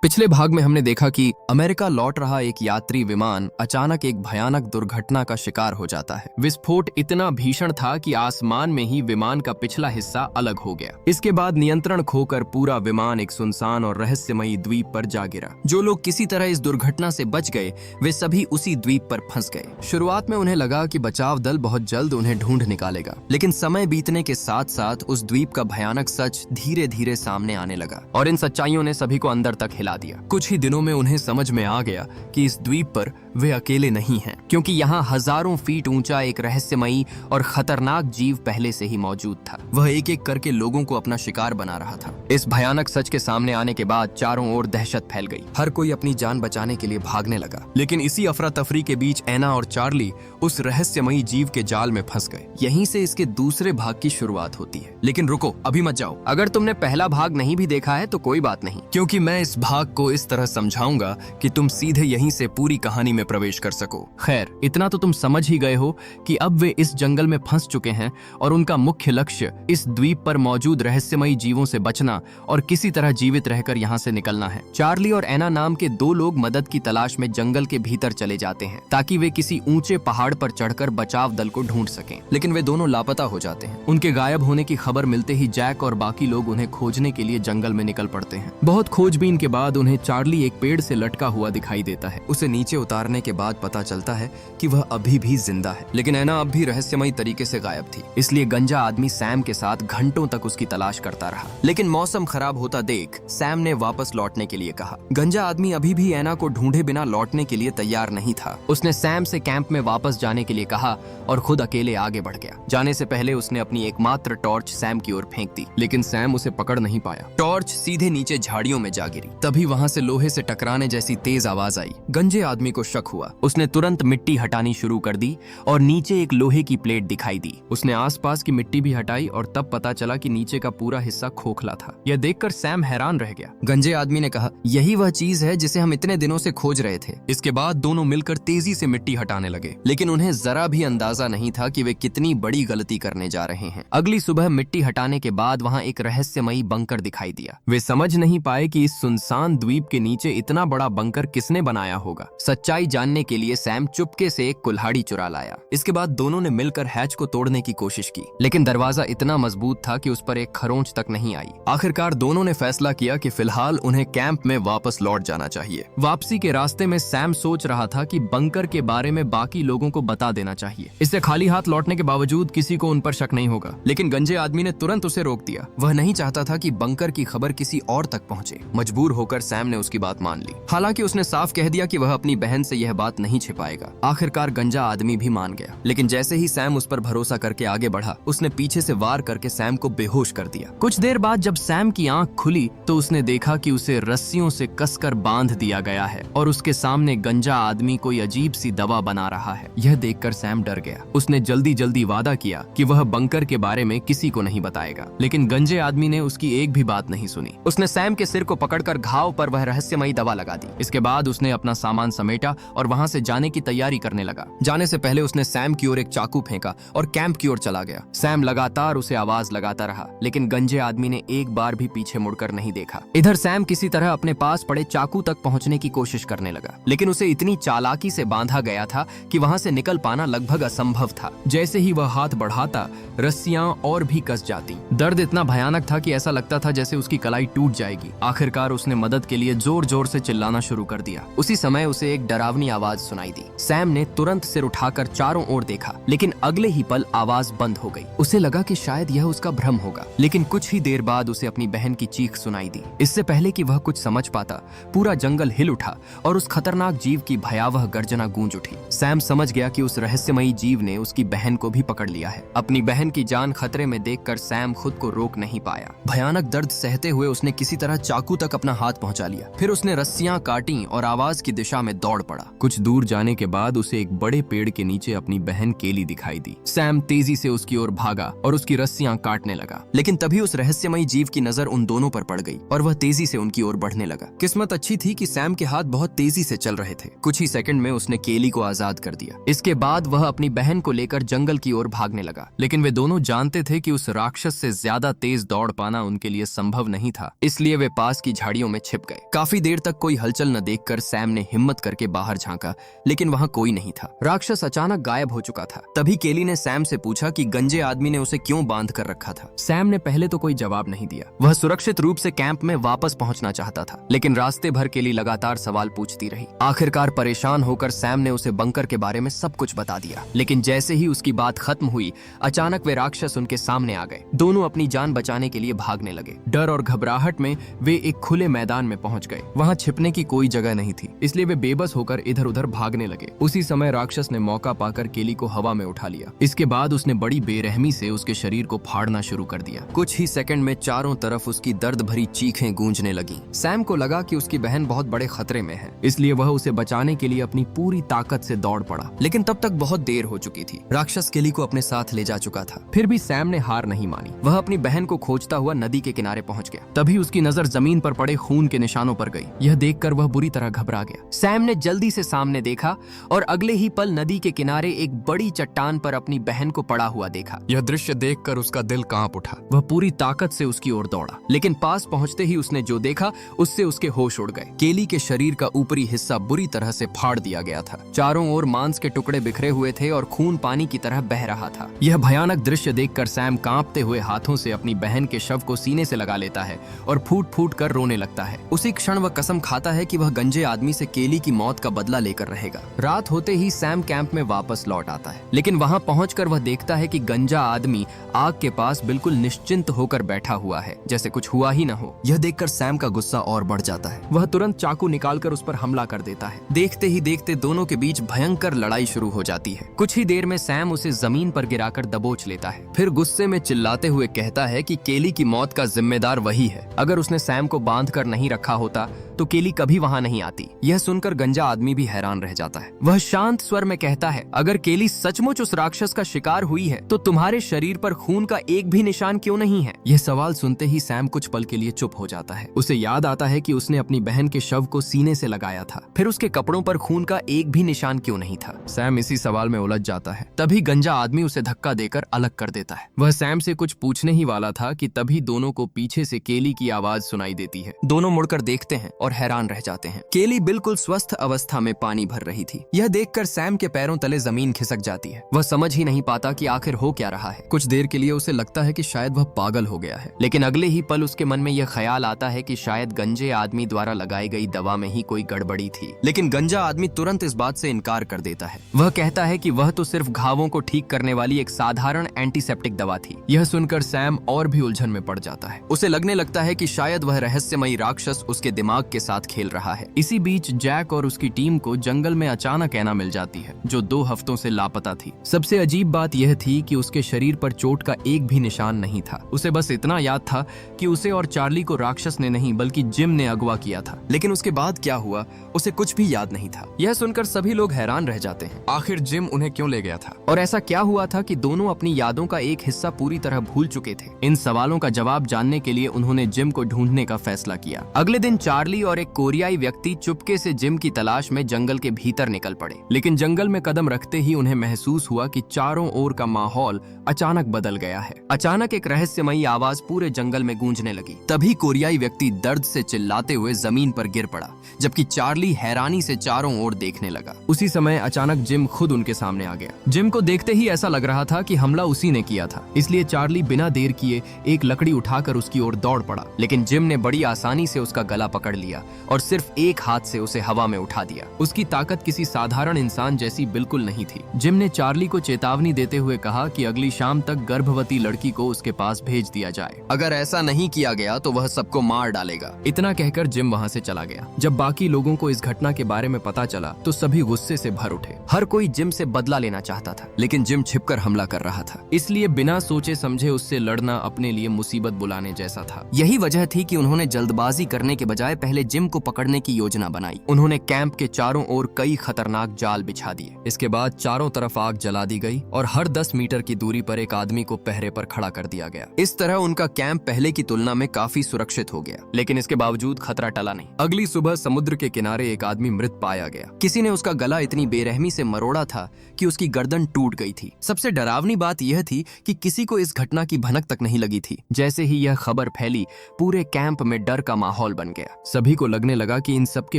पिछले भाग में हमने देखा कि अमेरिका लौट रहा एक यात्री विमान अचानक एक भयानक दुर्घटना का शिकार हो जाता है। विस्फोट इतना भीषण था कि आसमान में ही विमान का पिछला हिस्सा अलग हो गया। इसके बाद नियंत्रण खोकर पूरा विमान एक सुनसान और रहस्यमयी द्वीप पर जा गिरा। जो लोग किसी तरह इस दुर्घटना से बच गए वे सभी उसी द्वीप पर फंस गए। शुरुआत में उन्हें लगा कि बचाव दल बहुत जल्द उन्हें ढूंढ निकालेगा, लेकिन समय बीतने के साथ साथ उस द्वीप का भयानक सच धीरे धीरे सामने आने लगा और इन सच्चाइयों ने सभी को अंदर तक हिला दिया। कुछ ही दिनों में उन्हें समझ में आ गया कि इस द्वीप पर वे अकेले नहीं हैं, क्योंकि यहाँ हजारों फीट ऊंचा एक रहस्यमयी और खतरनाक जीव पहले से ही मौजूद था। वह एक एक करके लोगों को अपना शिकार बना रहा था। इस भयानक सच के सामने आने के बाद चारों ओर दहशत फैल गई। हर कोई अपनी जान बचाने के लिए भागने लगा, लेकिन इसी अफरा तफरी के बीच एना और चार्ली उस रहस्यमयी जीव के जाल में फंस गए। यहीं से इसके दूसरे भाग की शुरुआत होती है। लेकिन रुको, अभी मत जाओ। अगर तुमने पहला भाग नहीं भी देखा है तो कोई बात नहीं, क्योंकि मैं इस भाग को इस तरह समझाऊंगा कि तुम सीधे यहीं से पूरी कहानी में प्रवेश कर सको। खैर, इतना तो तुम समझ ही गए हो कि अब वे इस जंगल में फंस चुके हैं और उनका मुख्य लक्ष्य इस द्वीप पर मौजूद रहस्यमयी जीवों से बचना और किसी तरह जीवित रहकर यहाँ से निकलना है। चार्ली और एना नाम के दो लोग मदद की तलाश में जंगल के भीतर चले जाते हैं ताकि वे किसी ऊंचे पहाड़ पर चढ़कर बचाव दल को ढूंढ सकें, लेकिन वे दोनों लापता हो जाते हैं। उनके गायब होने की खबर मिलते ही जैक और बाकी लोग उन्हें खोजने के लिए जंगल में निकल पड़ते हैं। बहुत खोजबीन के बाद उन्हें चार्ली एक पेड़ से लटका हुआ दिखाई देता है। उसे नीचे उतारने के बाद पता चलता है कि वह अभी भी जिंदा है, लेकिन एना अब भी रहस्यमयी तरीके से गायब थी। इसलिए गंजा आदमी सैम के साथ घंटों तक उसकी तलाश करता रहा, लेकिन मौसम खराब होता देख सैम ने वापस लौटने के लिए कहा। गंजा आदमी अभी भी एना को ढूंढे बिना लौटने के लिए तैयार नहीं था। उसने सैम से कैंप में वापस जाने के लिए कहा और खुद अकेले आगे बढ़ गया। जाने से पहले उसने अपनी एकमात्र टॉर्च सैम की ओर फेंक दी, लेकिन सैम उसे पकड़ नहीं पाया। टॉर्च सीधे नीचे झाड़ियों में जा गिरी। तभी वहां से लोहे से टकराने जैसी तेज आवाज आई। गंजे आदमी को शक हुआ। उसने तुरंत मिट्टी हटानी शुरू कर दी और नीचे एक लोहे की प्लेट दिखाई दी। उसने आसपास की मिट्टी भी हटाई और तब पता चला कि नीचे का पूरा हिस्सा खोखला था। यह देखकर सैम हैरान रह गया। गंजे आदमी ने कहा, यही वह चीज है जिसे हम इतने दिनों से खोज रहे थे। इसके बाद दोनों मिलकर तेजी से मिट्टी हटाने लगे, लेकिन उन्हें जरा भी अंदाजा नहीं था कि वे कितनी बड़ी गलती करने जा रहे हैं। अगली सुबह मिट्टी हटाने के बाद वहां एक रहस्यमयी बंकर दिखाई दिया। वे समझ नहीं पाए कि इस सुनसान द्वीप के नीचे इतना बड़ा बंकर किसने बनाया होगा। सच्चाई जानने के लिए सैम चुपके से एक कुल्हाड़ी चुरा लाया। इसके बाद दोनों ने मिलकर हैच को तोड़ने की कोशिश की, लेकिन दरवाजा इतना मजबूत था कि उस पर एक खरोंच तक नहीं आई। आखिरकार दोनों ने फैसला किया कि फिलहाल उन्हें कैंप में वापस लौट जाना चाहिए। वापसी के रास्ते में सैम सोच रहा था कि बंकर के बारे में बाकी लोगों को बता देना चाहिए। इससे खाली हाथ लौटने के बावजूद किसी को उन पर शक नहीं होगा, लेकिन गंजे आदमी ने तुरंत उसे रोक दिया। वह नहीं चाहता था कि बंकर की खबर किसी और तक पहुंचे। मजबूर होकर सैम ने उसकी बात मान ली। हालांकि उसने साफ कह दिया कि वह अपनी बहन से यह बात नहीं छिपाएगा। आखिरकार गंजा आदमी भी मान गया, लेकिन जैसे ही सैम उस पर भरोसा करके आगे बढ़ा, उसने पीछे से वार करके सैम को बेहोश कर दिया। कुछ देर बाद जब सैम की आंख खुली तो उसने देखा कि उसे रस्सियों से कसकर बांध दिया गया है और उसके सामने गंजा आदमी कोई अजीब सी दवा बना रहा है। यह देखकर सैम डर गया। उसने जल्दी जल्दी वादा किया कि वह बंकर के बारे में किसी को नहीं बताएगा, लेकिन गंजे आदमी ने उसकी एक भी बात नहीं सुनी। उसने सैम के सिर को पकड़कर घाव पर वह रहस्यमयी दवा लगा दी। इसके बाद उसने अपना सामान समेटा और वहां से जाने की तैयारी करने लगा। जाने से पहले उसने सैम की ओर एक चाकू फेंका और कैंप की ओर चला गया। सैम लगातार उसे आवाज लगाता रहा, लेकिन गंजे आदमी ने एक बार भी पीछे मुड़कर नहीं देखा। इधर सैम किसी तरह अपने पास पड़े चाकू तक पहुंचने की कोशिश करने लगा, लेकिन उसे इतनी चालाकी से बांधा गया था कि वहां से निकल पाना लगभग असंभव था। जैसे ही वह हाथ बढ़ाता, रस्सियां और भी कस जाती। दर्द इतना भयानक था कि ऐसा लगता था जैसे उसकी कलाई टूट जाएगी। आखिरकार उसने मदद के लिए जोर जोर से चिल्लाना शुरू कर दिया। उसी समय उसे एक डरावनी आवाज सुनाई दी। सैम ने तुरंत सिर उठाकर चारों ओर देखा, लेकिन अगले ही पल आवाज बंद हो गई। उसे लगा कि शायद यह उसका भ्रम होगा, लेकिन कुछ ही देर बाद उसे अपनी बहन की चीख सुनाई दी। इससे पहले कि वह कुछ समझ पाता, पूरा जंगल हिल उठा और उस खतरनाक जीव की भयावह गर्जना गूंज उठी। सैम समझ गया कि उस रहस्यमयी जीव ने उसकी बहन को भी पकड़ लिया है। अपनी बहन की जान खतरे में देखकर सैम खुद को रोक नहीं पाया। भयानक दर्द सहते हुए उसने किसी तरह चाकू तक अपना हाथ पहुंचा लिया। फिर उसने रस्सियां काटी और आवाज की दिशा में दौड़ पड़ा। कुछ दूर जाने के बाद उसे एक बड़े पेड़ के नीचे अपनी बहन केली दिखाई दी। सैम तेजी से उसकी ओर भागा और उसकी रस्सियां काटने लगा, लेकिन तभी उस रहस्यमयी जीव की नजर उन दोनों पर पड़ गई और वह तेजी से उनकी ओर बढ़ने लगा। किस्मत अच्छी थी कि सैम के हाथ बहुत तेजी से चल रहे थे। कुछ ही सेकंड में उसने केली को आजाद कर दिया। इसके बाद वह अपनी बहन को लेकर जंगल की ओर भागने लगा, लेकिन वे दोनों जानते थे कि उस राक्षस से ज्यादा तेज दौड़ पाना उनके लिए संभव नहीं था। इसलिए वे पास की झाड़ियों में छिप छिप गए। काफी देर तक कोई हलचल न देखकर सैम ने हिम्मत करके बाहर झांका, लेकिन वहां कोई नहीं था। राक्षस अचानक गायब हो चुका था। तभी केली ने सैम से पूछा कि गंजे आदमी ने उसे क्यों बांध कर रखा था। सैम ने पहले तो कोई जवाब नहीं दिया। वह सुरक्षित रूप से कैंप में वापस पहुंचना चाहता था, लेकिन रास्ते भर केली लगातार सवाल पूछती रही। आखिरकार परेशान होकर सैम ने उसे बंकर के बारे में सब कुछ बता दिया, लेकिन जैसे ही उसकी बात खत्म हुई, अचानक वे राक्षस उनके सामने आ गए। दोनों अपनी जान बचाने के लिए भागने लगे। डर और घबराहट में वे एक खुले मैदान में पहुंच गए। वहां छिपने की कोई जगह नहीं थी, इसलिए वे बेबस होकर इधर उधर भागने लगे। उसी समय राक्षस ने मौका पाकर केली को हवा में उठा लिया। इसके बाद उसने बड़ी बेरहमी से उसके शरीर को फाड़ना शुरू कर दिया। कुछ ही सेकंड में चारों तरफ उसकी दर्द भरी चीखें गूंजने लगी। सैम को लगा कि उसकी बहन बहुत बड़े खतरे में है, इसलिए वह उसे बचाने के लिए अपनी पूरी ताकत से दौड़ पड़ा। लेकिन तब तक बहुत देर हो चुकी थी। राक्षस केली को अपने साथ ले जा चुका था। फिर भी सैम ने हार नहीं मानी। वह अपनी बहन को खोजता हुआ नदी के किनारे पहुंच गया। तभी उसकी नजर जमीन पर पड़े खून के निशानों पर गई। यह देखकर वह बुरी तरह घबरा गया। सैम ने जल्दी से सामने देखा और अगले ही पल नदी के किनारे एक बड़ी चट्टान पर अपनी बहन को पड़ा हुआ देखा। यह दृश्य देखकर उसका दिल कांप उठा। वह पूरी ताकत से उसकी ओर दौड़ा, लेकिन पास पहुंचते ही उसने जो देखा उससे उसके होश उड़ गए। केली के शरीर का ऊपरी हिस्सा बुरी तरह से फाड़ दिया गया था। चारों ओर मांस के टुकड़े बिखरे हुए थे और खून पानी की तरह बह रहा था। यह भयानक दृश्य देखकर सैम कांपते हुए हाथों से अपनी बहन के शव को सीने से लगा लेता है और फूट फूट कर रोने लगता है। उसी क्षण वह कसम खाता है कि वह गंजे आदमी से केली की मौत का बदला लेकर रहेगा। रात होते ही सैम कैंप में वापस लौट आता है, लेकिन वहां पहुंचकर वह देखता है कि गंजा आदमी आग के पास बिल्कुल निश्चिंत होकर बैठा हुआ है, जैसे कुछ हुआ ही न हो। यह देखकर सैम का गुस्सा और बढ़ जाता है। वह तुरंत चाकू निकालकर उस पर हमला कर देता है। देखते ही देखते दोनों के बीच भयंकर लड़ाई शुरू हो जाती है। कुछ ही देर में सैम उसे जमीन पर गिराकर दबोच लेता है। फिर गुस्से में चिल्लाते हुए कहता है कि केली की मौत का जिम्मेदार वही है। अगर उसने सैम को बांध कर नहीं रखा होता तो केली कभी वहां नहीं आती। यह सुनकर गंजा आदमी भी हैरान रह जाता है। वह शांत स्वर में कहता है, अगर केली सचमुच उस राक्षस का शिकार हुई है तो तुम्हारे शरीर पर खून का एक भी निशान क्यों नहीं है? यह सवाल सुनते ही सैम कुछ पल के लिए चुप हो जाता है। उसे याद आता है कि उसने अपनी बहन के शव को सीने से लगाया था, फिर उसके कपड़ों पर खून का एक भी निशान क्यों नहीं था? सैम इसी सवाल में उलझ जाता है। तभी गंजा आदमी उसे धक्का देकर अलग कर देता है। वह सैम से कुछ पूछने ही वाला था कि तभी दोनों को पीछे से केली की आवाज सुनाई देती है। दोनों मुड़कर देखते हैं और हैरान रह जाते हैं। केली बिल्कुल स्वस्थ अवस्था में पानी भर रही थी। यह देखकर सैम के पैरों तले जमीन खिसक जाती है। वह समझ ही नहीं पाता कि आखिर हो क्या रहा है। कुछ देर के लिए उसे लगता है कि शायद वह पागल हो गया है, लेकिन अगले ही पल उसके मन में यह ख्याल आता है कि शायद गंजे आदमी द्वारा लगाई गई दवा में ही कोई गड़बड़ी थी। लेकिन गंजा आदमी तुरंत इस बात से इनकार कर देता है। वह कहता है कि वह तो सिर्फ घावों को ठीक करने वाली एक साधारण एंटीसेप्टिक दवा थी। यह सुनकर सैम और भी उलझन में पड़ जाता है। उसे लगने लगता है कि शायद वह रहस्यमयी राक्षस उसके दिमाग के साथ खेल रहा है। इसी बीच जैक और उसकी टीम को जंगल में अचानक ऐना मिल जाती है, जो 2 हफ्तों से लापता थी। सबसे अजीब बात यह थी कि उसके शरीर पर चोट का एक भी निशान नहीं था। उसे बस इतना याद था कि उसे और चार्ली को राक्षस ने नहीं बल्कि जिम ने अगवा किया था। लेकिन उसके बाद क्या हुआ उसे कुछ भी याद नहीं था। यह सुनकर सभी लोग हैरान रह जाते हैं। आखिर जिम उन्हें क्यों ले गया था और ऐसा क्या हुआ था कि दोनों अपनी यादों का एक हिस्सा पूरी तरह भूल चुके थे? इन सवालों का जवाब जानने के लिए उन्होंने जिम को ढूंढने का फैसला किया। अगले दिन चार्ली और एक कोरियाई व्यक्ति चुपके से जिम की तलाश में जंगल के भीतर निकल पड़े। लेकिन जंगल में कदम रखते ही उन्हें महसूस हुआ कि चारों ओर का माहौल अचानक बदल गया है। अचानक एक रहस्यमयी आवाज पूरे जंगल में गूंजने लगी। तभी कोरियाई व्यक्ति दर्द से चिल्लाते हुए जमीन पर गिर पड़ा, जबकि चार्ली हैरानी से चारों ओर देखने लगा। उसी समय अचानक जिम खुद उनके सामने आ गया। जिम को देखते ही ऐसा लग रहा था कि हमला उसी ने किया था, इसलिए चार्ली बिना देर किए एक लकड़ी उठाकर उसकी ओर दौड़ पड़ा। लेकिन जिम ने बड़ी आसानी से उसका गला पकड़ लिया और सिर्फ एक हाथ से उसे हवा में उठा दिया। उसकी ताकत किसी साधारण इंसान जैसी बिल्कुल नहीं थी। जिम ने चार्ली को चेतावनी देते हुए कहा कि अगली शाम तक गर्भवती लड़की को उसके पास भेज दिया जाए। अगर ऐसा नहीं किया गया तो वह सबको मार डालेगा। इतना कहकर जिम वहां से चला गया। जब बाकी लोगों को इस घटना के बारे में पता चला तो सभी गुस्से से भर उठे। हर कोई जिम से बदला लेना चाहता था, लेकिन जिम छिपकर हमला कर रहा था, इसलिए बिना सोचे समझे उससे लड़ना अपने लिए मुसीबत बुलाने जैसा था। यही वजह थी कि उन्होंने जल्दबाजी करने के बजाय पहले जिम को पकड़ने की योजना बनाई। उन्होंने कैंप के चारों ओर कई खतरनाक जाल बिछा दिए। इसके बाद चारों तरफ आग जला दी गई और हर 10 मीटर की दूरी पर एक आदमी को पहरे पर खड़ा कर दिया गया। इस तरह उनका कैंप पहले की तुलना में काफी सुरक्षित हो गया, लेकिन इसके बावजूद खतरा टला नहीं। अगली सुबह समुद्र के किनारे एक आदमी मृत पाया गया। किसी ने उसका गला इतनी बेरहमी से मरोड़ा था कि उसकी गर्दन टूट गई थी। सबसे डरावनी बात यह थी कि किसी को इस घटना की भनक तक नहीं लगी थी। जैसे ही यह खबर फैली, पूरे कैंप में डर का माहौल बन गया। सभी सभी को लगने लगा कि इन सब के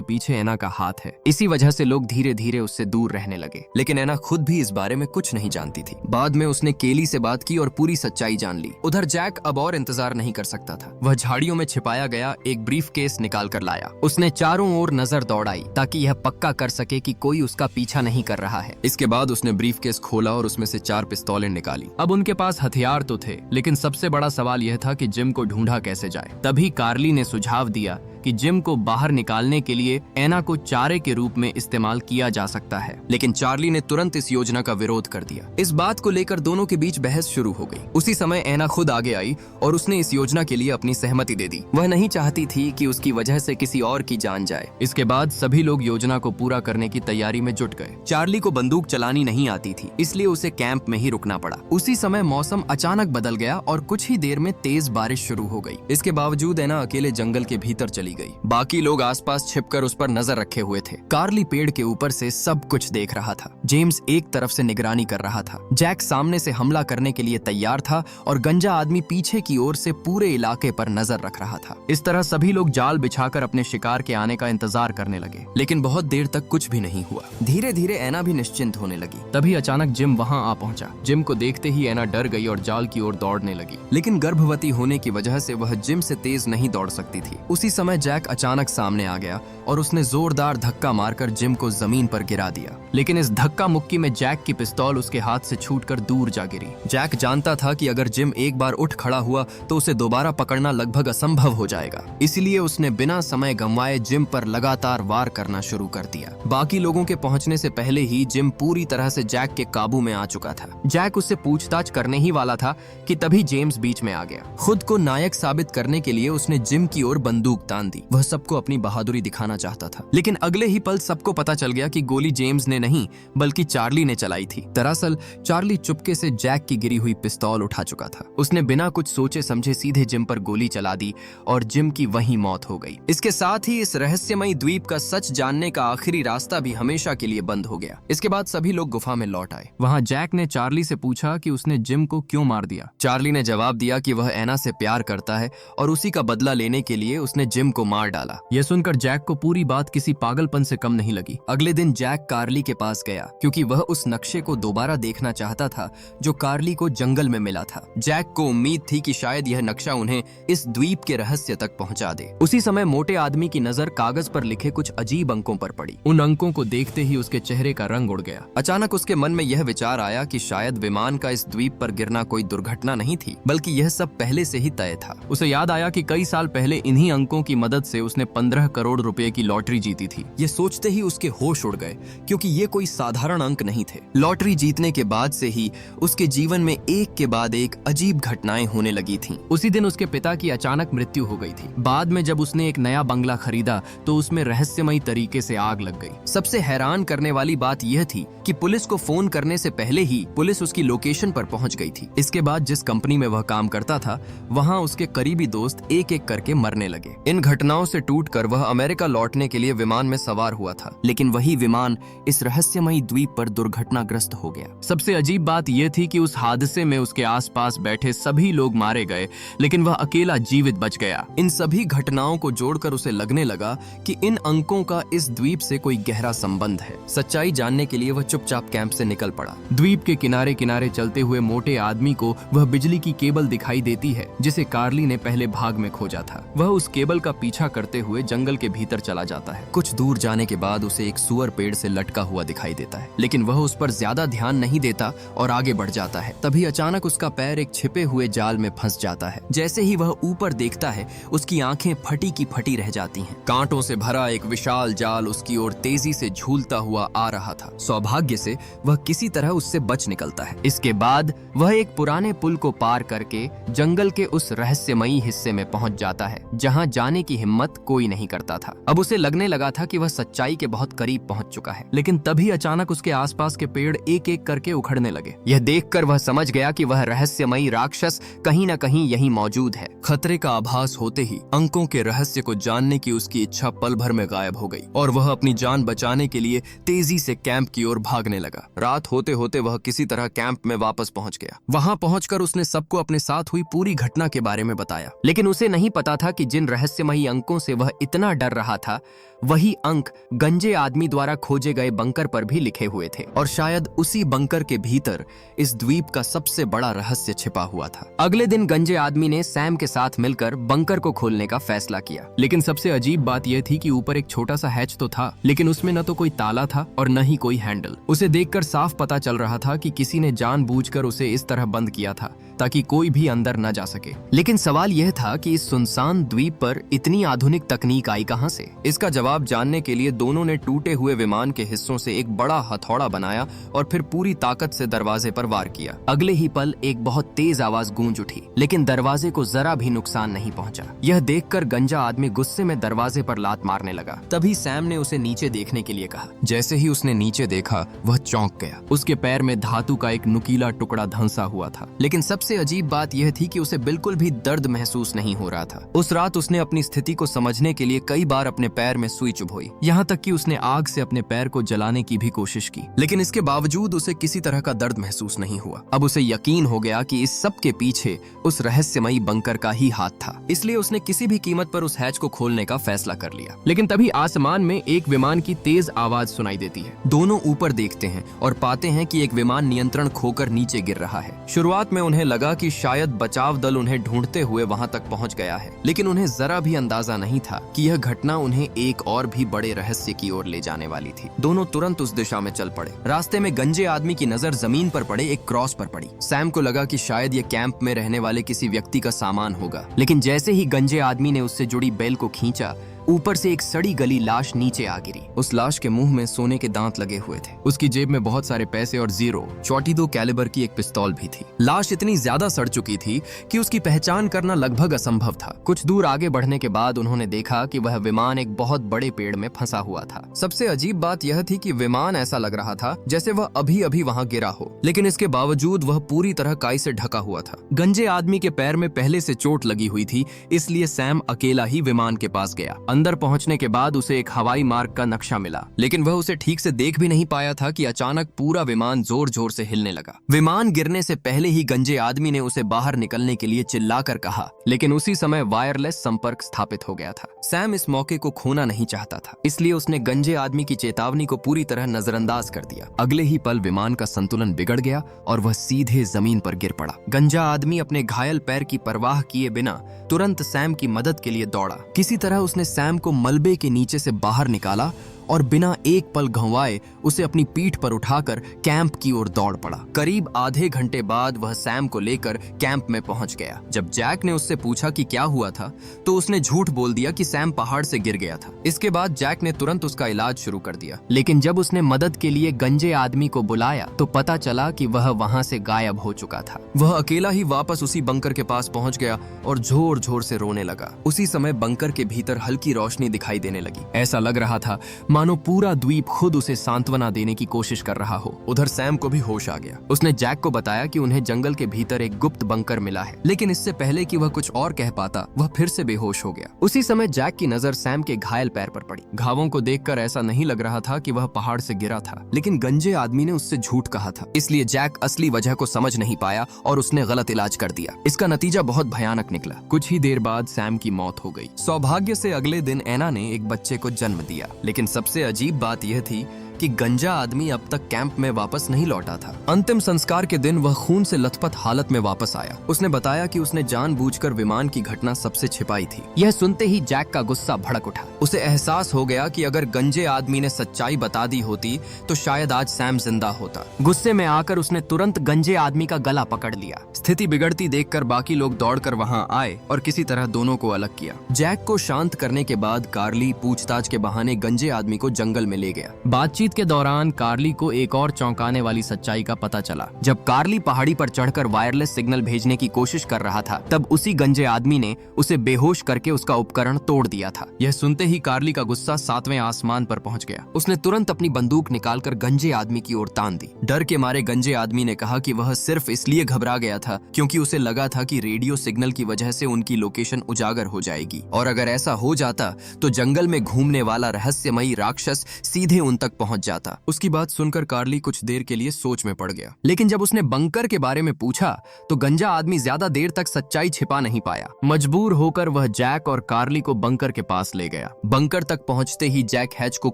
पीछे ऐना का हाथ है। इसी वजह से लोग धीरे धीरे उससे दूर रहने लगे। लेकिन ऐना खुद भी इस बारे में कुछ नहीं जानती थी। बाद में उसने केली से बात की और पूरी सच्चाई जान ली। उधर जैक अब और इंतजार नहीं कर सकता था। वह झाड़ियों में छिपाया गया एक ब्रीफ केस निकाल कर लाया। उसने चारों ओर नजर दौड़ाई ताकि यह पक्का कर सके कि कोई उसका पीछा नहीं कर रहा है। इसके बाद उसने ब्रीफ केस खोला और उसमें से 4 पिस्तौलें निकाली। अब उनके पास हथियार तो थे, लेकिन सबसे बड़ा सवाल यह था कि जिम को ढूंढा कैसे जाए। तभी कार्ली ने सुझाव दिया कि जिम को बाहर निकालने के लिए ऐना को चारे के रूप में इस्तेमाल किया जा सकता है। लेकिन चार्ली ने तुरंत इस योजना का विरोध कर दिया। इस बात को लेकर दोनों के बीच बहस शुरू हो गई। उसी समय ऐना खुद आगे आई और उसने इस योजना के लिए अपनी सहमति दे दी। वह नहीं चाहती थी कि उसकी वजह से किसी और की जान जाए। इसके बाद सभी लोग योजना को पूरा करने की तैयारी में जुट गए। चार्ली को बंदूक चलानी नहीं आती थी, इसलिए उसे कैंप में ही रुकना पड़ा। उसी समय मौसम अचानक बदल गया और कुछ ही देर में तेज बारिश शुरू हो गई। इसके बावजूद ऐना अकेले जंगल के भीतर चली गई। बाकी लोग आसपास छिपकर उस पर नजर रखे हुए थे। कार्ली पेड़ के ऊपर से सब कुछ देख रहा था। जेम्स एक तरफ से निगरानी कर रहा था। जैक सामने से हमला करने के लिए तैयार था और गंजा आदमी पीछे की ओर से पूरे इलाके पर नजर रख रहा था। इस तरह सभी लोग जाल बिछाकर अपने शिकार के आने का इंतजार करने लगे। लेकिन बहुत देर तक कुछ भी नहीं हुआ। धीरे धीरे ऐना भी निश्चिंत होने लगी। तभी अचानक जिम वहां आ पहुंचा। जिम को देखते ही ऐना डर गई और जाल की ओर दौड़ने लगी। लेकिन गर्भवती होने की वजह से वह जिम से तेज नहीं दौड़ सकती थी। उसी समय जैक अचानक सामने आ गया और उसने जोरदार धक्का मारकर जिम को जमीन पर गिरा दिया। लेकिन इस धक्का मुक्की में जैक की पिस्तौल उसके हाथ से छूटकर दूर जा गिरी। जैक जानता था कि अगर जिम एक बार उठ खड़ा हुआ तो उसे दोबारा पकड़ना लगभग असंभव हो जाएगा। इसलिए उसने बिना समय गंवाए जिम पर लगातार वार करना शुरू कर दिया। बाकी लोगों के पहुंचने से पहले ही जिम पूरी तरह से जैक के काबू में आ चुका था। जैक उससे पूछताछ करने ही वाला था कि तभी जेम्स बीच में आ गया। खुद को नायक साबित करने के लिए उसने जिम की ओर बंदूक तान दी। वह सबको अपनी बहादुरी दिखाना चाहता था। लेकिन अगले ही पल सबको पता चल गया कि गोली जेम्स ने नहीं बल्कि चार्ली ने चलाई थी। दरअसल चार्ली चुपके से जैक की गिरी हुई पिस्तौल उठा चुका था। उसने बिना कुछ सोचे समझे सीधे जिम पर गोली चला दी और जिम की वहीं मौत हो गई। इसके साथ ही इस रहस्यमयी द्वीप का सच जानने का आखिरी रास्ता भी हमेशा के लिए बंद हो गया। इसके बाद सभी लोग गुफा में लौट आए। वहाँ जैक ने चार्ली से पूछा कि उसने जिम को क्यों मार दिया। चार्ली ने जवाब दिया कि वह ऐना से प्यार करता है और उसी का बदला लेने के लिए उसने जिम को मार डाला। यह सुनकर जैक को पूरी बात किसी पागलपन से कम नहीं लगी। अगले दिन जैक कार्ली के पास गया क्योंकि वह उस नक्शे को दोबारा देखना चाहता था जो कार्ली को जंगल में मिला था। जैक को उम्मीद थी कि शायद यह नक्शा उन्हें इस द्वीप के रहस्य तक पहुंचा दे। उसी समय मोटे आदमी की नजर कागज पर लिखे कुछ अजीब अंकों पर पड़ी। उन अंकों को देखते ही उसके चेहरे का रंग उड़ गया। अचानक उसके मन में यह विचार आया कि शायद विमान का इस द्वीप पर गिरना कोई दुर्घटना नहीं थी, बल्कि यह सब पहले से ही तय था। उसे याद आया कि कई साल पहले इन्हीं अंकों की मदद से उसने 15 करोड़ रुपए की लॉटरी जीती थी। ये सोचते ही उसके होश उड़ गए क्योंकि ये कोई साधारण अंक नहीं थे। लॉटरी जीतने के बाद से ही उसके जीवन में एक के बाद एक अजीब घटनाएं होने लगी थीं। उसी दिन उसके पिता की अचानक मृत्यु हो गई थी। बाद में जब उसने एक नया बंगला खरीदा तो उसमें रहस्यमयी तरीके से आग लग गई। सबसे हैरान करने वाली बात यह थी कि पुलिस को फोन करने से पहले ही पुलिस उसकी लोकेशन पर पहुंच गई थी। इसके बाद जिस कंपनी में वह काम करता था वहां उसके करीबी दोस्त एक एक करके मरने लगे। इन घटनाओं से टूटकर वह अमेरिका लौटने के लिए विमान में सवार हुआ था, लेकिन वही विमान इस रहस्यमयी द्वीप पर दुर्घटनाग्रस्त हो गया। सबसे अजीब बात यह थी कि उस हादसे में उसके आसपास बैठे सभी लोग मारे गए, लेकिन वह अकेला जीवित बच गया। इन सभी घटनाओं को जोड़कर उसे लगने लगा कि इन अंकों का इस द्वीप से कोई गहरा संबंध है। सच्चाई जानने के लिए वह चुपचाप कैंप से निकल पड़ा। द्वीप के किनारे किनारे चलते हुए मोटे आदमी को वह बिजली की केबल दिखाई देती है जिसे कार्ली ने पहले भाग में खोजा था। वह उस केबल का पीछा करते हुए जंगल के भीतर चला जाता है। कुछ दूर जाने के बाद उसे एक सुअर पेड़ से लटका हुआ दिखाई देता है, लेकिन वह उस पर ज्यादा ध्यान नहीं देता और आगे बढ़ जाता है। तभी अचानक उसका पैर एक छिपे हुए जाल में फंस जाता है। जैसे ही वह ऊपर देखता है उसकी आंखें फटी की फटी रह जाती हैं। कांटों से भरा एक विशाल जाल उसकी ओर तेजी से झूलता हुआ आ रहा था। सौभाग्य से वह किसी तरह उससे बच निकलता है। इसके बाद वह एक पुराने पुल को पार करके जंगल के उस रहस्यमयी हिस्से में पहुंच जाता है जहां जाने की हिम्मत कोई नहीं करता था। अब उसे लगने लगा था कि वह सच्चाई के बहुत करीब पहुंच चुका है, लेकिन तभी अचानक उसके आसपास के पेड़ एक एक करके उखड़ने लगे। यह देखकर वह समझ गया कि वह रहस्यमयी राक्षस कहीं न कहीं यहीं मौजूद है। खतरे का आभास होते ही अंकों के रहस्य को जानने की उसकी इच्छा पल भर में गायब हो गई और वह अपनी जान बचाने के लिए तेजी से कैंप की ओर भागने लगा। रात होते होते वह किसी तरह कैंप में वापस पहुंच गया। वहां पहुंचकर उसने सबको अपने साथ हुई पूरी घटना के बारे में बताया, लेकिन उसे नहीं पता था कि जिन रहस्यमयी रहस्यमयी अंकों से वह इतना डर रहा था, वही अंक गंजे आदमी द्वारा खोजे गए बंकर पर भी लिखे हुए थे और शायद उसी बंकर के भीतर इस द्वीप का सबसे बड़ा रहस्य छिपा हुआ था। अगले दिन गंजे आदमी ने सैम के साथ मिलकर बंकर को खोलने का फैसला किया, लेकिन सबसे अजीब बात यह थी कि ऊपर एक छोटा सा हैच तो था, लेकिन उसमें न तो कोई ताला था और न ही कोई हैंडल। उसे देखकर साफ पता चल रहा था कि किसी ने जानबूझकर उसे इस तरह बंद किया था ताकि कोई भी अंदर न जा सके। लेकिन सवाल यह था कि इस सुनसान द्वीप पर इतनी आधुनिक तकनीक आई कहां से? इसका जवाब जानने के लिए दोनों ने टूटे हुए विमान के हिस्सों से एक बड़ा हथौड़ा बनाया और फिर पूरी ताकत से दरवाजे पर वार किया। अगले ही पल एक बहुत तेज आवाज गूंज उठी, लेकिन दरवाजे को जरा भी नुकसान नहीं पहुंचा। यह देखकर गंजा आदमी गुस्से में दरवाजे पर लात मारने लगा। तभी सैम ने उसे नीचे देखने के लिए कहा। जैसे ही उसने नीचे देखा, वह चौंक गया। उसके पैर में धातु का एक नुकीला टुकड़ा धंसा हुआ था, लेकिन सबसे अजीब बात यह थी कि उसे बिल्कुल भी दर्द महसूस नहीं हो रहा था। उस रात उसने अपनी स्थिति को समझने के लिए कई बार अपने पैर में सुई चुभोई, यहाँ तक कि उसने आग से अपने पैर को जलाने की भी कोशिश की, लेकिन इसके बावजूद उसे किसी तरह का दर्द महसूस नहीं हुआ। अब उसे यकीन हो गया कि इस सब के पीछे उस रहस्यमयी बंकर का ही हाथ था, इसलिए उसने किसी भी कीमत पर उस हैच को खोलने का फैसला कर लिया। लेकिन तभी आसमान में एक विमान की तेज आवाज सुनाई देती है। दोनों ऊपर देखते हैं और पाते हैं कि एक विमान नियंत्रण खोकर नीचे गिर रहा है। शुरुआत में उन्हें लगा कि शायद बचाव दल उन्हें ढूंढते हुए वहां तक पहुंच गया है, लेकिन उन्हें जरा भी अंदाजा नहीं था कि यह घटना उन्हें एक और भी बड़े रहस्य की ओर ले जाने वाली थी। दोनों तुरंत उस दिशा में चल पड़े। रास्ते में गंजे आदमी की नजर जमीन पर पड़े एक क्रॉस पर पड़ी। सैम को लगा कि शायद ये कैंप में रहने वाले किसी व्यक्ति का सामान होगा, लेकिन जैसे ही गंजे आदमी ने उससे जुड़ी बेल को खींचा, ऊपर से एक सड़ी गली लाश नीचे आ गिरी। उस लाश के मुंह में सोने के दांत लगे हुए थे। उसकी जेब में बहुत सारे पैसे और 0.42 कैलिबर की एक पिस्तौल भी थी। लाश इतनी ज्यादा सड़ चुकी थी कि उसकी पहचान करना लगभग असंभव था। कुछ दूर आगे बढ़ने के बाद उन्होंने देखा कि वह विमान एक बहुत बड़े पेड़ में फंसा हुआ था। सबसे अजीब बात यह थी कि विमान ऐसा लग रहा था जैसे वह अभी अभी वहां गिरा हो, लेकिन इसके बावजूद वह पूरी तरह काई से ढका हुआ था। गंजे आदमी के पैर में पहले से चोट लगी हुई थी, इसलिए सैम अकेला ही विमान के पास गया। अंदर पहुंचने के बाद उसे एक हवाई मार्ग का नक्शा मिला, लेकिन वह उसे ठीक से देख भी नहीं पाया था कि अचानक पूरा विमान जोर जोर से हिलने लगा। विमान गिरने से पहले ही गंजे आदमी ने उसे बाहर निकलने के लिए चिल्लाकर कहा, लेकिन उसी समय वायरलेस संपर्क स्थापित हो गया था। सैम इस मौके को खोना नहीं चाहता था, इसलिए उसने गंजे आदमी की चेतावनी को पूरी तरह नजरअंदाज कर दिया। अगले ही पल विमान का संतुलन बिगड़ गया और वह सीधे जमीन पर गिर पड़ा। गंजा आदमी अपने घायल पैर की परवाह किए बिना तुरंत सैम की मदद के लिए दौड़ा। किसी तरह उसने सैम को मलबे के नीचे से बाहर निकाला और बिना एक पल घंवाए उसे अपनी पीठ पर उठाकर कैंप की ओर दौड़ पड़ा। करीब आधे घंटे बाद वह सैम को लेकर कैंप में पहुंच गया। जब जैक ने उससे पूछा कि क्या हुआ था, तो उसने झूठ बोल दिया कि सैम पहाड़ से गिर गया था। इसके बाद जैक ने तुरंत उसका इलाज शुरू कर दिया, लेकिन जब उसने मदद के लिए गंजे आदमी को बुलाया तो पता चला कि वह वहां से गायब हो चुका था। वह अकेला ही वापस उसी बंकर के पास पहुंच गया और जोर जोर से रोने लगा। उसी समय बंकर के भीतर हल्की रोशनी दिखाई देने लगी। ऐसा लग रहा था मानो पूरा द्वीप खुद उसे सांत्वना देने की कोशिश कर रहा हो। उधर सैम को भी होश आ गया। उसने जैक को बताया कि उन्हें जंगल के भीतर एक गुप्त बंकर मिला है, लेकिन इससे पहले कि वह कुछ और कह पाता, वह फिर से बेहोश हो गया। उसी समय जैक की नजर सैम के घायल पैर पर पड़ी। घावों को देखकर ऐसा नहीं लग रहा था कि वह पहाड़ से गिरा था, लेकिन गंजे आदमी ने उससे झूठ कहा था, इसलिए जैक असली वजह को समझ नहीं पाया और उसने गलत इलाज कर दिया। इसका नतीजा बहुत भयानक निकला। कुछ ही देर बाद सैम की मौत हो गई। सौभाग्य से अगले दिन एना ने एक बच्चे को जन्म दिया, लेकिन सबसे अजीब बात यह थी कि गंजा आदमी अब तक कैंप में वापस नहीं लौटा था। अंतिम संस्कार के दिन वह खून से लथपथ हालत में वापस आया। उसने बताया कि उसने जानबूझकर विमान की घटना सबसे छिपाई थी। यह सुनते ही जैक का गुस्सा भड़क उठा। उसे एहसास हो गया कि अगर गंजे आदमी ने सच्चाई बता दी होती तो शायद आज सैम जिंदा होता। गुस्से में आकर उसने तुरंत गंजे आदमी का गला पकड़ लिया। स्थिति बिगड़ती देखकर बाकी लोग दौड़कर वहां आए और किसी तरह दोनों को अलग किया। जैक को शांत करने के बाद कार्ली पूछताछ के बहाने गंजे आदमी को जंगल में ले गया। बातचीत के दौरान कार्ली को एक और चौंकाने वाली सच्चाई का पता चला। जब कार्ली पहाड़ी पर चढ़कर वायरलेस सिग्नल भेजने की कोशिश कर रहा था, तब उसी गंजे आदमी ने उसे बेहोश करके उसका उपकरण तोड़ दिया था। यह सुनते ही कार्ली का गुस्सा 7वें आसमान पर पहुंच गया। उसने तुरंत अपनी बंदूक निकालकर गंजे आदमी की ओर तान दी। डर के मारे गंजे आदमी ने कहा कि वह सिर्फ इसलिए घबरा गया था क्योंकि उसे लगा था कि रेडियो सिग्नल की वजह से उनकी लोकेशन उजागर हो जाएगी, और अगर ऐसा हो जाता तो जंगल में घूमने वाला रहस्यमयी राक्षस सीधे उन तक पहुंच पहुंच जाता। उसकी बात सुनकर कार्ली कुछ देर के लिए सोच में पड़ गया, लेकिन जब उसने बंकर के बारे में पूछा तो गंजा आदमी ज्यादा देर तक सच्चाई छिपा नहीं पाया। मजबूर होकर वह जैक और कार्ली को बंकर के पास ले गया। बंकर तक पहुंचते ही जैक हैच को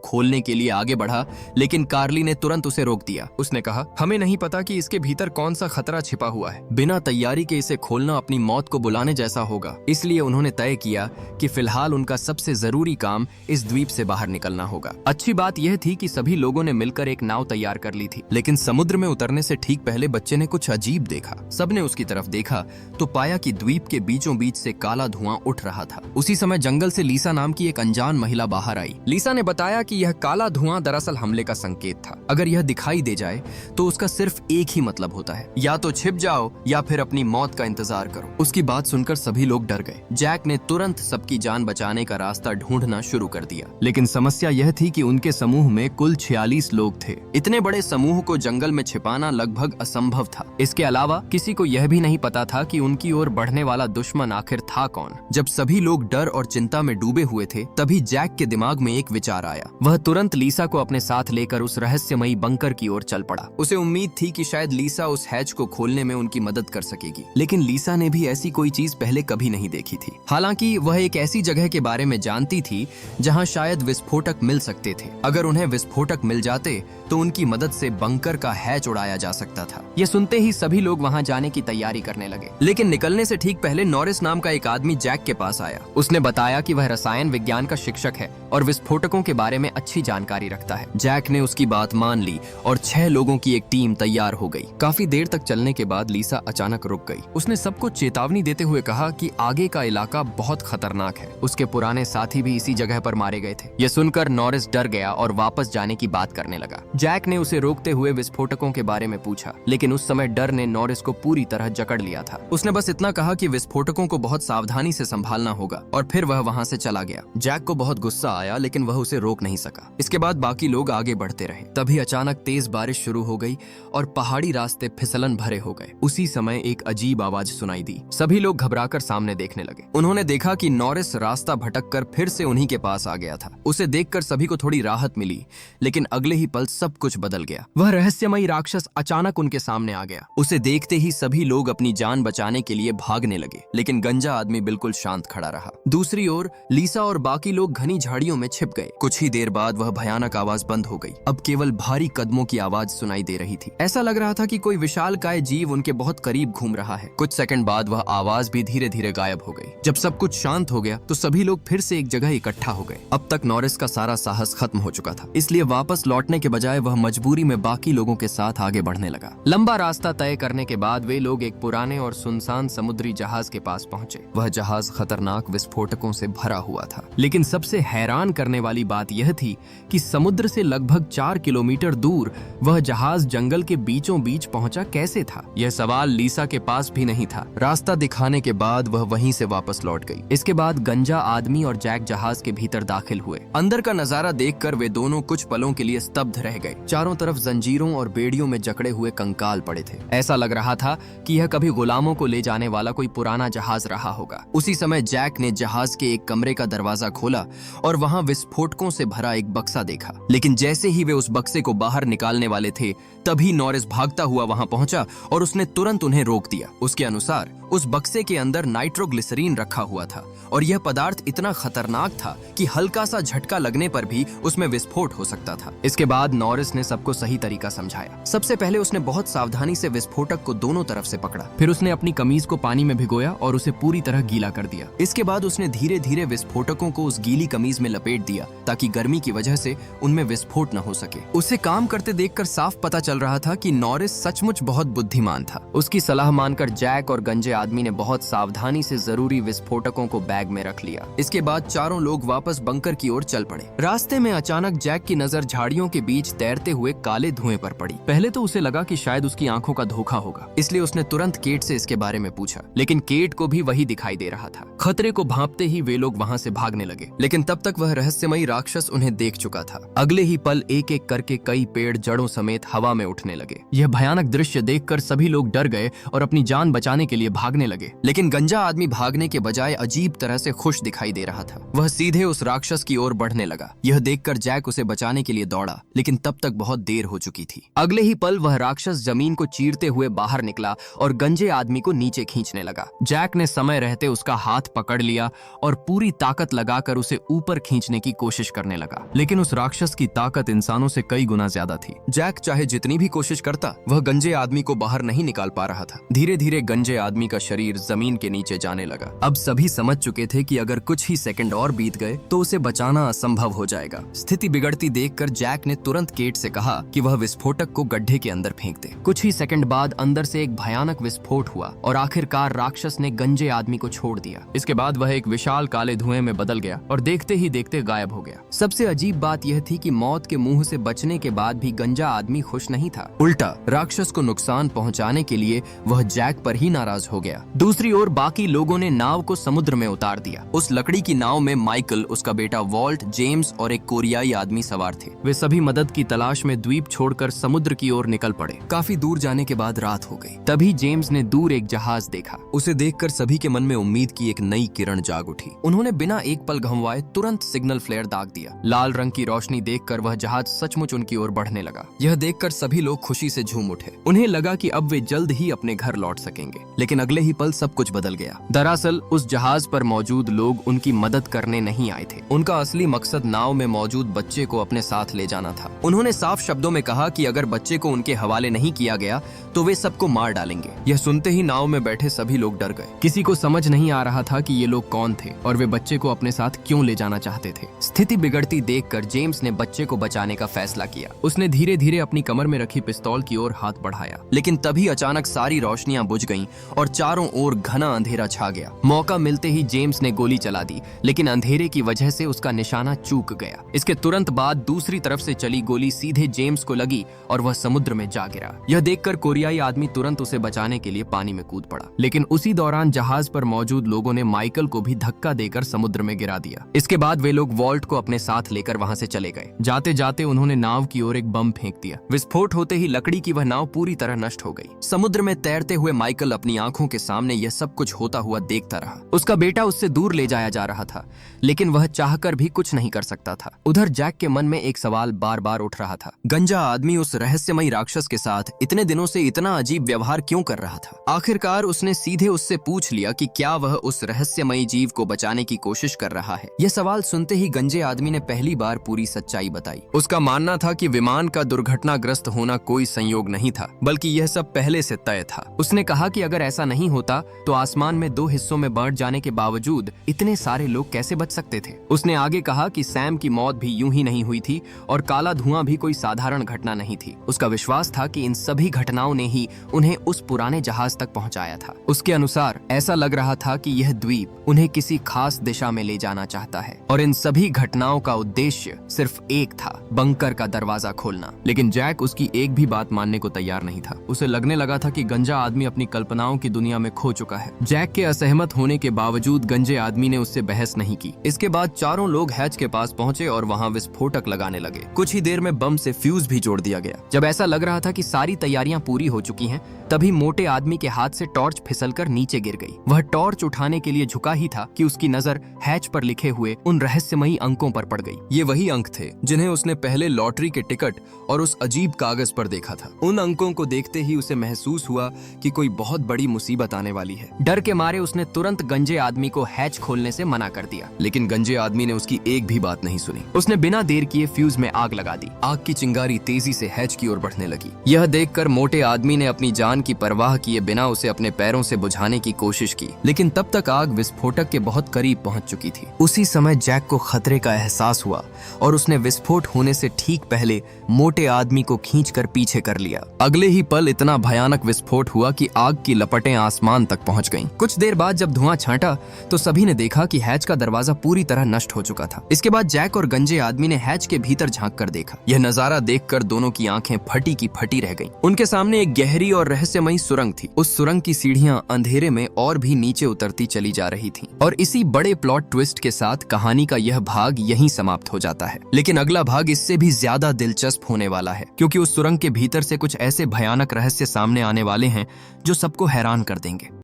खोलने के लिए आगे बढ़ा, लेकिन कार्ली ने तुरंत उसे रोक दिया। उसने कहा, हमें नहीं पता कि इसके भीतर कौन सा खतरा छिपा हुआ है। बिना तैयारी के इसे खोलना अपनी मौत को बुलाने जैसा होगा। इसलिए उन्होंने तय किया कि फिलहाल उनका सबसे जरूरी काम इस द्वीप से बाहर निकलना होगा। अच्छी बात यह थी कि सभी लोगों ने मिलकर एक नाव तैयार कर ली थी, लेकिन समुद्र में उतरने से ठीक पहले बच्चे ने कुछ अजीब देखा। सबने उसकी तरफ देखा तो पाया कि द्वीप के बीचों बीच से काला धुआं उठ रहा था। उसी समय जंगल से लीसा नाम की एक अनजान महिला बाहर आई। लीसा ने बताया कि यह काला धुआं दरअसल हमले का संकेत था। अगर यह दिखाई दे जाए तो उसका सिर्फ एक ही मतलब होता है, या तो छिप जाओ या फिर अपनी मौत का इंतजार करो। उसकी बात सुनकर सभी लोग डर गए। जैक ने तुरंत सबकी जान बचाने का रास्ता ढूंढना शुरू कर दिया, लेकिन समस्या यह थी कि उनके समूह में कुल 46 लोग थे। इतने बड़े समूह को जंगल में छिपाना लगभग असंभव था। इसके अलावा किसी को यह भी नहीं पता था कि उनकी ओर बढ़ने वाला दुश्मन आखिर था कौन। जब सभी लोग डर और चिंता में डूबे हुए थे, तभी जैक के दिमाग में एक विचार आया। वह तुरंत लीसा को अपने साथ लेकर उस रहस्यमयी बंकर की ओर चल पड़ा। उसे उम्मीद थी कि शायद लीसा उस हैच को खोलने में उनकी मदद कर सकेगी, लेकिन लीसा ने भी ऐसी कोई चीज पहले कभी नहीं देखी थी। हालांकि वह एक ऐसी जगह के बारे में जानती थी जहां शायद विस्फोटक मिल सकते थे। अगर उन्हें विस्फोटक मिल जाते तो उनकी मदद से बंकर का हैच उड़ाया जा सकता था। यह सुनते ही सभी लोग वहां जाने की तैयारी करने लगे, लेकिन निकलने से ठीक पहले नॉरिस नाम का एक आदमी जैक के पास आया। उसने बताया कि वह रसायन विज्ञान का शिक्षक है और विस्फोटकों के बारे में अच्छी जानकारी रखता है। जैक ने उसकी बात मान ली और 6 लोगों की एक टीम तैयार हो गई। काफी देर तक चलने के बाद लीसा अचानक रुक गई। उसने सबको चेतावनी देते हुए कहा कि आगे का इलाका बहुत खतरनाक है। उसके पुराने साथी भी इसी जगह पर मारे गए थे। यह सुनकर नॉरिस डर गया और वापस जाने की बात करने लगा। जैक ने उसे रोकते हुए विस्फोटकों के बारे में पूछा, लेकिन उस समय डर ने नॉरिस को पूरी तरह जकड़ लिया था। उसने बस इतना कहा कि विस्फोटकों को बहुत सावधानी से संभालना होगा और फिर वह वहां से चला गया। जैक को बहुत गुस्सा आया, लेकिन वह उसे रोक नहीं सका। इसके बाद बाकी लोग आगे बढ़ते रहे। तभी अचानक तेज बारिश शुरू हो गई और पहाड़ी रास्ते फिसलन भरे हो गए। उसी समय एक अजीब आवाज सुनाई दी। सभी लोग घबराकर सामने देखने लगे। उन्होंने देखा कि नॉरिस रास्ता भटककर फिर से उन्हीं के पास आ गया था। उसे देखकर सभी को थोड़ी राहत मिली, लेकिन अगले ही पल सब कुछ बदल गया। वह रहस्यमयी राक्षस अचानक उनके सामने आ गया। उसे देखते ही सभी लोग अपनी जान बचाने के लिए भागने लगे, लेकिन गंजा आदमी बिल्कुल शांत खड़ा रहा। दूसरी ओर लीसा और बाकी लोग घनी झाड़ियों में छिप गए। कुछ ही देर बाद वह भयानक आवाज बंद हो गई। अब केवल भारी कदमों की आवाज सुनाई दे रही थी। ऐसा लग रहा था कि कोई विशालकाय जीव उनके बहुत करीब घूम रहा है। कुछ सेकंड बाद वह आवाज भी धीरे धीरे गायब हो गई। जब सब कुछ शांत हो गया तो सभी लोग फिर से एक जगह इकट्ठा हो गए। अब तक नॉरिस का सारा साहस खत्म हो चुका था, इसलिए वापस लौटने के बजाय वह मजबूरी में बाकी लोगों के साथ आगे बढ़ने लगा। लंबा रास्ता तय करने के बाद वे लोग एक पुराने और सुनसान समुद्री जहाज के पास पहुंचे। वह जहाज खतरनाक विस्फोटकों से भरा हुआ था, लेकिन सबसे हैरान करने वाली बात यह थी कि समुद्र से लगभग 4 किलोमीटर दूर वह जहाज जंगल के बीचों बीच पहुंचा कैसे था। यह सवाल लीसा के पास भी नहीं था। रास्ता दिखाने के बाद वह वहीं से वापस लौट गई। इसके बाद गंजा आदमी और जैक जहाज के भीतर दाखिल हुए। अंदर का नजारा देखकर वे दोनों कुछ पलों के लिए स्तब्ध रह गए। चारों तरफ जंजीरों और बेड़ियों में जकड़े हुए कंकाल पड़े थे। ऐसा लग रहा था कि यह कभी गुलामों को ले जाने वाला कोई पुराना जहाज रहा होगा। उसी समय जैक ने जहाज के एक कमरे का दरवाजा खोला और वहां विस्फोटकों से भरा एक बक्सा देखा। लेकिन जैसे ही वे उस बक्से को बाहर निकालने वाले थे, तभी नॉरिस भागता हुआ वहां पहुंचा और उसने तुरंत उन्हें रोक दिया। उसके अनुसार उस बक्से के अंदर नाइट्रोग्लिसरीन रखा हुआ था और यह पदार्थ इतना खतरनाक था कि हल्का सा झटका लगने पर भी उसमें विस्फोट हो सकता था। इसके बाद नॉरिस ने सबको सही तरीका समझाया। सबसे पहले उसने बहुत सावधानी से विस्फोटक को दोनों तरफ से पकड़ा। फिर उसने अपनी कमीज को पानी में भिगोया और उसे पूरी तरह गीला कर दिया। इसके बाद उसने धीरे धीरे विस्फोटकों को उस गीली कमीज में लपेट दिया ताकि गर्मी की वजह से उनमें विस्फोट न हो सके। उसे काम करते देखकर साफ पता चल रहा था कि नॉरिस सचमुच बहुत बुद्धिमान था। उसकी सलाह मानकर जैक और गंजे आदमी ने बहुत सावधानी से जरूरी विस्फोटकों को बैग में रख लिया। इसके बाद चारों लोग वापस बंकर की ओर चल पड़े। रास्ते में अचानक जैक की नजर झाड़ियों के बीच तैरते हुए काले धुएं पर पड़ी। पहले तो उसे लगा कि शायद उसकी आंखों का धोखा होगा, इसलिए उसने तुरंत केट से इसके बारे में पूछा, लेकिन केट को भी वही दिखाई दे रहा था। खतरे को भांपते ही वे लोग वहां से भागने लगे, लेकिन तब तक वह रहस्यमयी राक्षस उन्हें देख चुका था। अगले ही पल एक एक करके कई पेड़ जड़ों समेत हवा में उठने लगे। यह भयानक दृश्य देखकर सभी लोग डर गए और अपनी जान बचाने के लिए भागने लगे, लेकिन गंजा आदमी भागने के बजाय अजीब तरह से खुश दिखाई दे रहा था। वह सीधे उस राक्षस की ओर बढ़ने लगा। यह देखकर जैक उसे बचाने के लिए दौड़ा, लेकिन तब तक बहुत देर हो चुकी थी। अगले ही पल वह राक्षस जमीन को चीरते हुए बाहर निकला और गंजे आदमी को नीचे खींचने लगा। जैक ने समय रहते उसका हाथ पकड़ लिया और पूरी ताकत लगाकर उसे ऊपर खींचने की कोशिश करने लगा, लेकिन उस राक्षस की ताकत इंसानों से कई गुना ज्यादा थी। जैक चाहे जितनी भी कोशिश करता, वह गंजे आदमी को बाहर नहीं निकाल पा रहा था। धीरे धीरे गंजे आदमी का शरीर जमीन के नीचे जाने लगा। अब सभी समझ चुके थे कि अगर कुछ ही सेकंड और बीत गए तो उसे बचाना असंभव हो जाएगा। स्थिति बिगड़ती देखकर जैक ने तुरंत केट से कहा कि वह विस्फोटक को गड्ढे के अंदर फेंक दे। कुछ ही सेकंड बाद अंदर से एक भयानक विस्फोट हुआ और आखिरकार राक्षस ने गंजे आदमी को छोड़ दिया। इसके बाद वह एक विशाल काले धुएं में बदल गया और देखते ही देखते गायब हो गया। सबसे अजीब बात यह थी कि मौत के मुंह से बचने के बाद भी गंजा आदमी खुश नहीं था। उल्टा राक्षस को नुकसान पहुंचाने के लिए वह जैक पर ही नाराज हो गया। दूसरी ओर बाकी लोगों ने नाव को समुद्र में उतार दिया। उस लकड़ी की नाव में माइकल, उसका बेटा वॉल्ट, जेम्स और एक कोरियाई आदमी सवार थे। वे सभी मदद की तलाश में द्वीप छोड़कर समुद्र की ओर निकल पड़े। काफी दूर जाने के बाद रात हो गई। तभी जेम्स ने दूर एक जहाज देखा। उसे देखकर सभी के मन में उम्मीद की एक नई किरण जाग उठी। उन्होंने बिना एक पल घुमाए तुरंत सिग्नल फ्लेयर दाग दिया। लाल रंग की रोशनी देखकर वह जहाज सचमुच उनकी ओर बढ़ने लगा। यह देखकर सभी लोग खुशी से झूम उठे। उन्हें लगा कि अब वे जल्द ही अपने घर लौट सकेंगे, लेकिन अगले ही पल सब कुछ बदल गया। दरअसल उस जहाज पर मौजूद लोग उनकी मदद करने नहीं आए थे। उनका असली मकसद नाव में मौजूद बच्चे को अपने साथ ले जाना था। उन्होंने साफ शब्दों में कहा कि अगर बच्चे को उनके हवाले नहीं किया गया तो वे सबको मार डालेंगे। यह सुनते ही नाव में बैठे सभी लोग डर गए। किसी को समझ नहीं आ रहा था कि ये लोग कौन थे और वे बच्चे को अपने साथ क्यों ले जाना चाहते थे। स्थिति बिगड़ती देखकर जेम्स ने बच्चे को बचाने का फैसला किया। उसने धीरे धीरे अपनी कमर में रखी पिस्तौल की ओर हाथ बढ़ाया, लेकिन तभी अचानक सारी रोशनियां बुझ गईं और चारों ओर घना अंधेरा छा गया। मौका मिलते ही जेम्स ने गोली चला दी, लेकिन अंधेरे की वजह से उसका निशाना चूक गया। इसके तुरंत बाद दूसरी तरफ से चली गोली सीधे जेम्स को लगी और वह समुद्र में जा गिरा। यह देखकर कोरियाई आदमी तुरंत उसे बचाने के लिए पानी में कूद पड़ा, लेकिन उसी दौरान जहाज पर मौजूद लोगों ने माइकल को भी धक्का देकर समुद्र में गिरा दिया। इसके बाद वे लोग वॉल्ट को अपने साथ लेकर वहां से चले गए। जाते जाते उन्होंने नाव की ओर एक बम फेंक दिया। विस्फोट होते ही लकड़ी की वह नाव पूरी तरह नष्ट हो गई। समुद्र में तैरते हुए माइकल अपनी आंखों के सामने यह सब कुछ होता हुआ देखता रहा। उसका बेटा उससे दूर ले जाया जा रहा था, लेकिन वह चाहकर भी कुछ नहीं कर सकता था। उधर जैक के मन में एक सवाल बार बार उठ रहा था। गंजा आदमी उस रहस्यमयी राक्षस के साथ इतने दिनों से इतना अजीब व्यवहार क्यों कर रहा था? आखिरकार उसने सीधे उससे पूछ लिया कि क्या वह उस रहस्यमयी जीव को बचाने की कोशिश कर रहा है। यह सवाल सुनते ही गंजे आदमी ने पहली बार पूरी सच्चाई बताई। उसका मानना था कि विमान का दुर्घटनाग्रस्त होना कोई संयोग नहीं था, बल्कि यह सब पहले से तय था। उसने कहा कि अगर ऐसा नहीं होता तो आसमान में दो हिस्सों में बांट जाने के बावजूद इतने सारे लोग कैसे बच सकते थे। उसने आगे कहा कि सैम की मौत भी यूं ही नहीं हुई थी और काला धुआं भी कोई साधारण घटना नहीं थी। उसका विश्वास था कि इन सभी घटनाओं ने ही उन्हें उस पुराने जहाज तक पहुंचाया था। उसके अनुसार ऐसा लग रहा था कि यह द्वीप उन्हें किसी खास दिशा में ले जाना चाहता है और इन सभी घटनाओं का उद्देश्य सिर्फ एक था, बंकर का दरवाजा खोलना। लेकिन जैक उसकी एक भी बात मानने को तैयार नहीं था। उसे लगने लगा था कि गंजा आदमी अपनी कल्पनाओं की दुनिया में खो चुका है। जैक के असहमत होने के बावजूद गंजे आदमी ने उससे बहस नहीं की। इसके बाद चारों लोग हैच के पास पहुंचे और वहां विस्फोटक लगाने लगे। कुछ ही देर में बम से फ्यूज भी जोड़ दिया गया। जब ऐसा लग रहा था कि सारी तैयारियां पूरी हो चुकी हैं, तभी मोटे आदमी के हाथ से टॉर्च फिसलकर नीचे गिर गई। वह टॉर्च उठाने के लिए झुका ही था कि उसकी नजर हैच पर लिखे हुए उन रहस्यमयी अंकों पर पड़ गई। ये वही अंक थे जिन्हें उसने पहले लॉटरी के टिकट और उस अजीब कागज पर देखा था। उन अंकों को देखते ही उसे महसूस हुआ कि कोई बहुत बड़ी मुसीबत आने वाली है। डर के मारे उसने तुरंत गंजे आदमी को हैच खोलने से मना कर दिया, लेकिन गंजे आदमी ने उसकी एक भी बात नहीं सुनी। उसने बिना देर किए फ्यूज में आग लगा दी। आग की चिंगारी तेजी से हैच की ओर बढ़ने लगी। यह देखकर मोटे आदमी ने अपनी जान की परवाह किए बिना उसे अपने पैरों से बुझाने की कोशिश की, लेकिन तब तक आग विस्फोटक के बहुत करीब पहुंच चुकी थी। उसी समय जैक को खतरे का एहसास हुआ और उसने विस्फोट होने से ठीक पहले मोटे आदमी को खींचकर पीछे कर लिया। अगले ही पल इतना भयानक विस्फोट हुआ कि आग की लपटें आसमान तक पहुंच गईं। कुछ देर बाद जब धुआं छांटा तो सभी ने देखा कि हैच का दरवाजा पूरी तरह नष्ट हो चुका था। इसके बाद जैक और गंजे आदमी ने हैच के भीतर झांक कर देखा। यह नजारा देखकर दोनों की आंखें फटी की फटी रह गईं। उनके सामने एक गहरी और रहस्यमयी सुरंग थी। उस सुरंग की सीढ़ियां अंधेरे में और भी नीचे उतरती चली जा रही थीं। और इसी बड़े प्लॉट ट्विस्ट के साथ कहानी का यह भाग यहीं समाप्त हो जाता है। लेकिन अगला भाग इससे भी ज्यादा दिलचस्प होने वाला है, क्योंकि उस सुरंग के भीतर से कुछ ऐसे भयानक रहस्य सामने आने वाले हैं जो सबको हैरान कर देंगे।